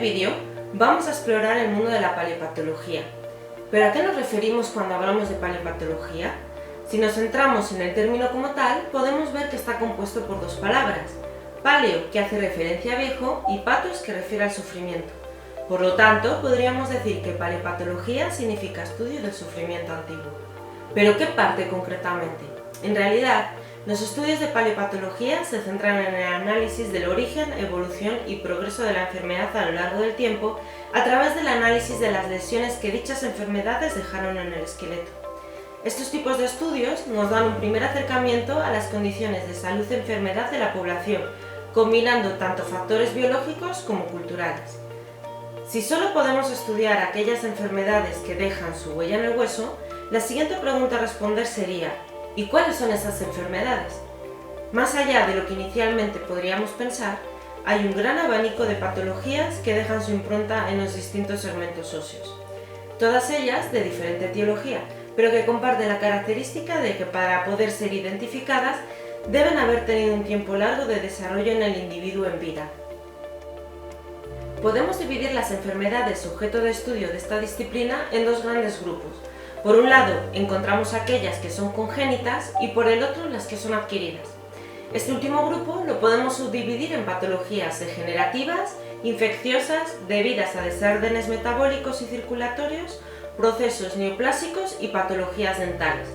vídeo vamos a explorar el mundo de la paleopatología. ¿Pero a qué nos referimos cuando hablamos de paleopatología? Si nos centramos en el término como tal, podemos ver que está compuesto por dos palabras: paleo, que hace referencia a viejo, y patos, que refiere al sufrimiento. Por lo tanto, podríamos decir que paleopatología significa estudio del sufrimiento antiguo. ¿Pero qué parte concretamente? En realidad, los estudios de paleopatología se centran en el análisis del origen, evolución y progreso de la enfermedad a lo largo del tiempo a través del análisis de las lesiones que dichas enfermedades dejaron en el esqueleto. Estos tipos de estudios nos dan un primer acercamiento a las condiciones de salud y enfermedad de la población, combinando tanto factores biológicos como culturales. Si solo podemos estudiar aquellas enfermedades que dejan su huella en el hueso, la siguiente pregunta a responder sería: ¿y cuáles son esas enfermedades? Más allá de lo que inicialmente podríamos pensar, hay un gran abanico de patologías que dejan su impronta en los distintos segmentos óseos. Todas ellas de diferente etiología, pero que comparten la característica de que para poder ser identificadas deben haber tenido un tiempo largo de desarrollo en el individuo en vida. Podemos dividir las enfermedades objeto de estudio de esta disciplina en dos grandes grupos. Por un lado, encontramos aquellas que son congénitas y por el otro las que son adquiridas. Este último grupo lo podemos subdividir en patologías degenerativas, infecciosas, debidas a desórdenes metabólicos y circulatorios, procesos neoplásicos y patologías dentales.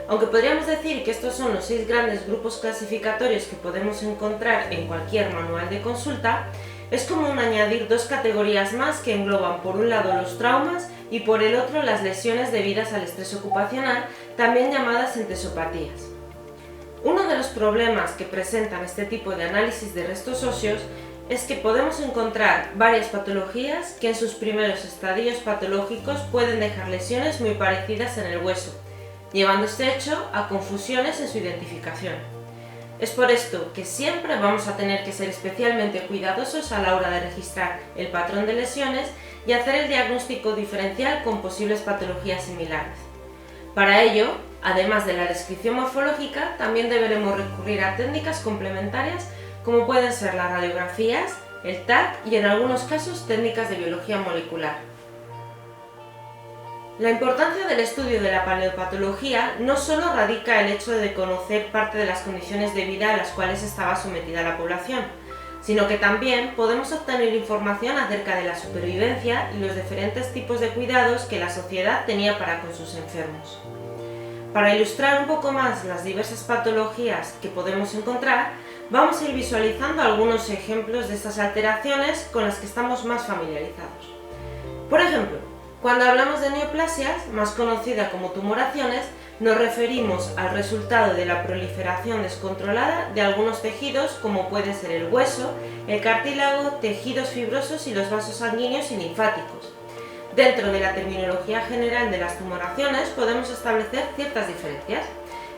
Aunque podríamos decir que estos son los 6 grandes grupos clasificatorios que podemos encontrar en cualquier manual de consulta, es común añadir dos categorías más que engloban por un lado los traumas y por el otro las lesiones debidas al estrés ocupacional, también llamadas entesopatías. Uno de los problemas que presentan este tipo de análisis de restos óseos es que podemos encontrar varias patologías que en sus primeros estadios patológicos pueden dejar lesiones muy parecidas en el hueso, llevando este hecho a confusiones en su identificación. Es por esto que siempre vamos a tener que ser especialmente cuidadosos a la hora de registrar el patrón de lesiones y hacer el diagnóstico diferencial con posibles patologías similares. Para ello, además de la descripción morfológica, también deberemos recurrir a técnicas complementarias como pueden ser las radiografías, el TAC y en algunos casos técnicas de biología molecular. La importancia del estudio de la paleopatología no solo radica en el hecho de conocer parte de las condiciones de vida a las cuales estaba sometida la población, sino que también podemos obtener información acerca de la supervivencia y los diferentes tipos de cuidados que la sociedad tenía para con sus enfermos. Para ilustrar un poco más las diversas patologías que podemos encontrar, vamos a ir visualizando algunos ejemplos de estas alteraciones con las que estamos más familiarizados. Por ejemplo, cuando hablamos de neoplasias, más conocida como tumoraciones, nos referimos al resultado de la proliferación descontrolada de algunos tejidos como puede ser el hueso, el cartílago, tejidos fibrosos y los vasos sanguíneos y linfáticos. Dentro de la terminología general de las tumoraciones podemos establecer ciertas diferencias.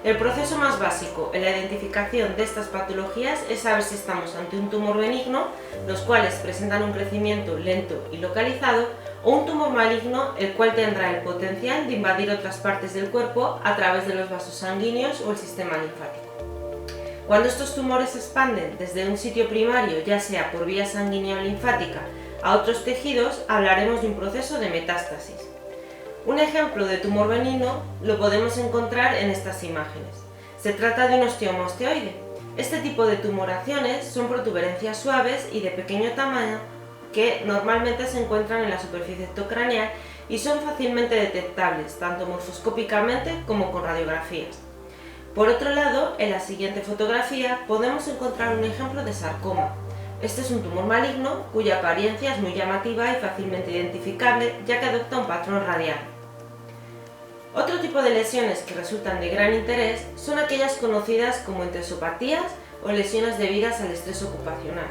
El proceso más básico en la identificación de estas patologías es saber si estamos ante un tumor benigno, los cuales presentan un crecimiento lento y localizado, o un tumor maligno, el cual tendrá el potencial de invadir otras partes del cuerpo a través de los vasos sanguíneos o el sistema linfático. Cuando estos tumores se expanden desde un sitio primario, ya sea por vía sanguínea o linfática, a otros tejidos, hablaremos de un proceso de metástasis. Un ejemplo de tumor benigno lo podemos encontrar en estas imágenes. Se trata de un osteoma osteoide. Este tipo de tumoraciones son protuberancias suaves y de pequeño tamaño que normalmente se encuentran en la superficie ectocraneal y son fácilmente detectables, tanto morfoscópicamente como con radiografías. Por otro lado, en la siguiente fotografía podemos encontrar un ejemplo de sarcoma. Este es un tumor maligno cuya apariencia es muy llamativa y fácilmente identificable, ya que adopta un patrón radial. Otro tipo de lesiones que resultan de gran interés son aquellas conocidas como entesopatías o lesiones debidas al estrés ocupacional.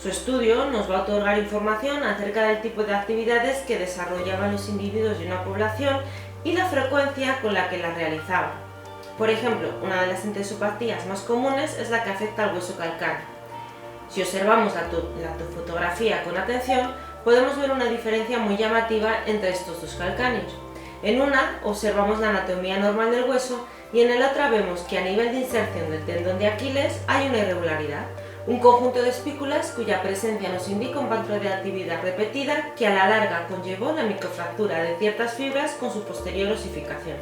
Su estudio nos va a otorgar información acerca del tipo de actividades que desarrollaban los individuos de una población y la frecuencia con la que las realizaban. Por ejemplo, una de las entesopatías más comunes es la que afecta al hueso calcáneo. Si observamos la fotografía con atención, podemos ver una diferencia muy llamativa entre estos dos calcáneos. En una observamos la anatomía normal del hueso y en el otra vemos que a nivel de inserción del tendón de Aquiles hay una irregularidad, un conjunto de espículas cuya presencia nos indica un patrón de actividad repetida que a la larga conllevó la microfractura de ciertas fibras con su posterior osificación.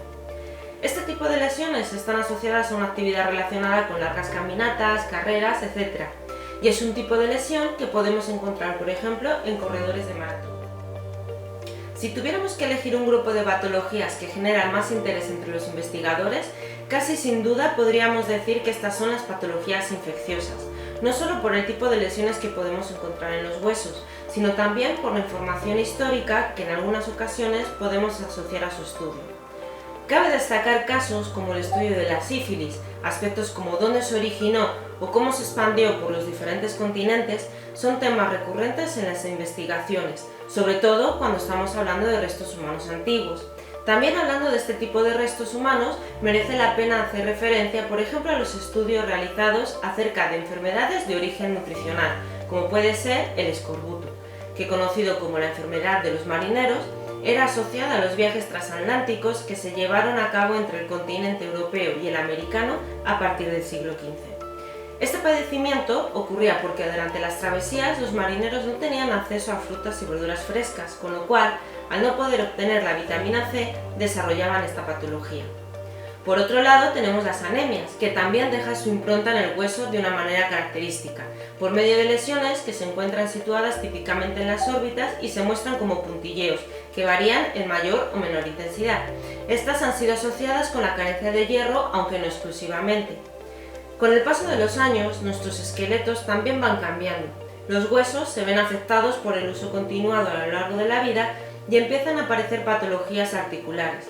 Este tipo de lesiones están asociadas a una actividad relacionada con largas caminatas, carreras, etc. Y es un tipo de lesión que podemos encontrar, por ejemplo, en corredores de maratón. Si tuviéramos que elegir un grupo de patologías que generan más interés entre los investigadores, casi sin duda podríamos decir que estas son las patologías infecciosas, no solo por el tipo de lesiones que podemos encontrar en los huesos, sino también por la información histórica que en algunas ocasiones podemos asociar a su estudio. Cabe destacar casos como el estudio de la sífilis, aspectos como dónde se originó o cómo se expandió por los diferentes continentes, son temas recurrentes en las investigaciones, sobre todo cuando estamos hablando de restos humanos antiguos. También hablando de este tipo de restos humanos, merece la pena hacer referencia, por ejemplo, a los estudios realizados acerca de enfermedades de origen nutricional, como puede ser el escorbuto, que conocido como la enfermedad de los marineros, era asociada a los viajes transatlánticos que se llevaron a cabo entre el continente europeo y el americano a partir del siglo XV. Este padecimiento ocurría porque durante las travesías los marineros no tenían acceso a frutas y verduras frescas, con lo cual, al no poder obtener la vitamina C, desarrollaban esta patología. Por otro lado, tenemos las anemias, que también dejan su impronta en el hueso de una manera característica, por medio de lesiones que se encuentran situadas típicamente en las órbitas y se muestran como puntilleos, que varían en mayor o menor intensidad. Estas han sido asociadas con la carencia de hierro, aunque no exclusivamente. Con el paso de los años, nuestros esqueletos también van cambiando. Los huesos se ven afectados por el uso continuado a lo largo de la vida y empiezan a aparecer patologías articulares.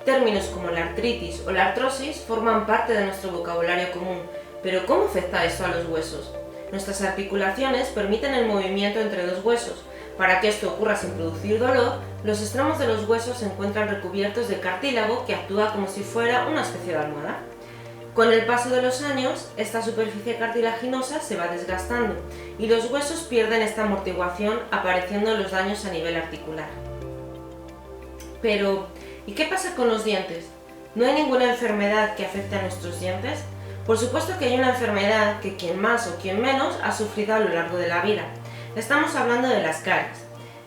Términos como la artritis o la artrosis forman parte de nuestro vocabulario común, pero ¿cómo afecta esto a los huesos? Nuestras articulaciones permiten el movimiento entre dos huesos. Para que esto ocurra sin producir dolor, los extremos de los huesos se encuentran recubiertos de cartílago que actúa como si fuera una especie de almohada. Con el paso de los años, esta superficie cartilaginosa se va desgastando y los huesos pierden esta amortiguación, apareciendo los daños a nivel articular. Pero, ¿y qué pasa con los dientes? ¿No hay ninguna enfermedad que afecte a nuestros dientes? Por supuesto que hay una enfermedad que quien más o quien menos ha sufrido a lo largo de la vida. Estamos hablando de las caries.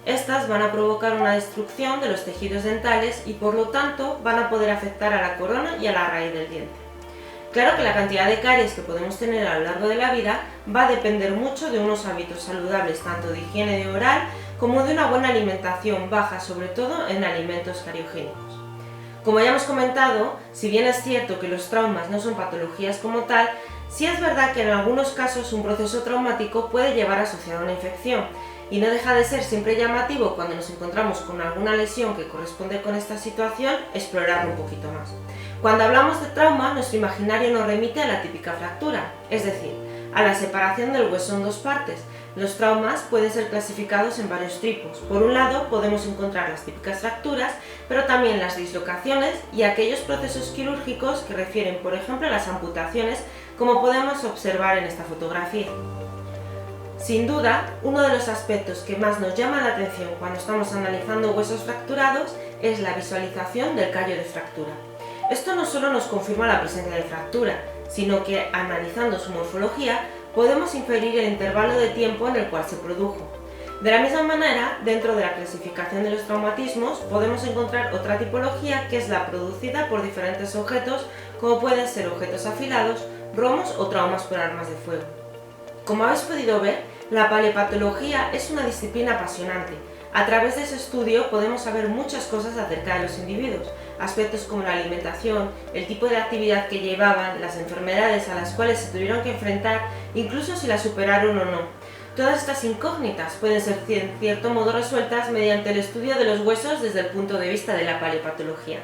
Estas van a provocar una destrucción de los tejidos dentales y por lo tanto van a poder afectar a la corona y a la raíz del diente. Claro que la cantidad de caries que podemos tener a lo largo de la vida va a depender mucho de unos hábitos saludables, tanto de higiene de oral como de una buena alimentación baja, sobre todo en alimentos cariogénicos. Como ya hemos comentado, si bien es cierto que los traumas no son patologías como tal, sí es verdad que en algunos casos un proceso traumático puede llevar asociado a una infección, y no deja de ser siempre llamativo cuando nos encontramos con alguna lesión que corresponde con esta situación, explorarlo un poquito más. Cuando hablamos de trauma, nuestro imaginario nos remite a la típica fractura, es decir, a la separación del hueso en dos partes. Los traumas pueden ser clasificados en varios tipos. Por un lado, podemos encontrar las típicas fracturas, pero también las dislocaciones y aquellos procesos quirúrgicos que refieren, por ejemplo, a las amputaciones, como podemos observar en esta fotografía. Sin duda, uno de los aspectos que más nos llama la atención cuando estamos analizando huesos fracturados es la visualización del callo de fractura. Esto no solo nos confirma la presencia de fractura, sino que, analizando su morfología, podemos inferir el intervalo de tiempo en el cual se produjo. De la misma manera, dentro de la clasificación de los traumatismos, podemos encontrar otra tipología que es la producida por diferentes objetos, como pueden ser objetos afilados, romos o traumas por armas de fuego. Como habéis podido ver, la paleopatología es una disciplina apasionante. A través de ese estudio podemos saber muchas cosas acerca de los individuos, aspectos como la alimentación, el tipo de actividad que llevaban, las enfermedades a las cuales se tuvieron que enfrentar, incluso si las superaron o no. Todas estas incógnitas pueden ser en cierto modo resueltas mediante el estudio de los huesos desde el punto de vista de la paleopatología.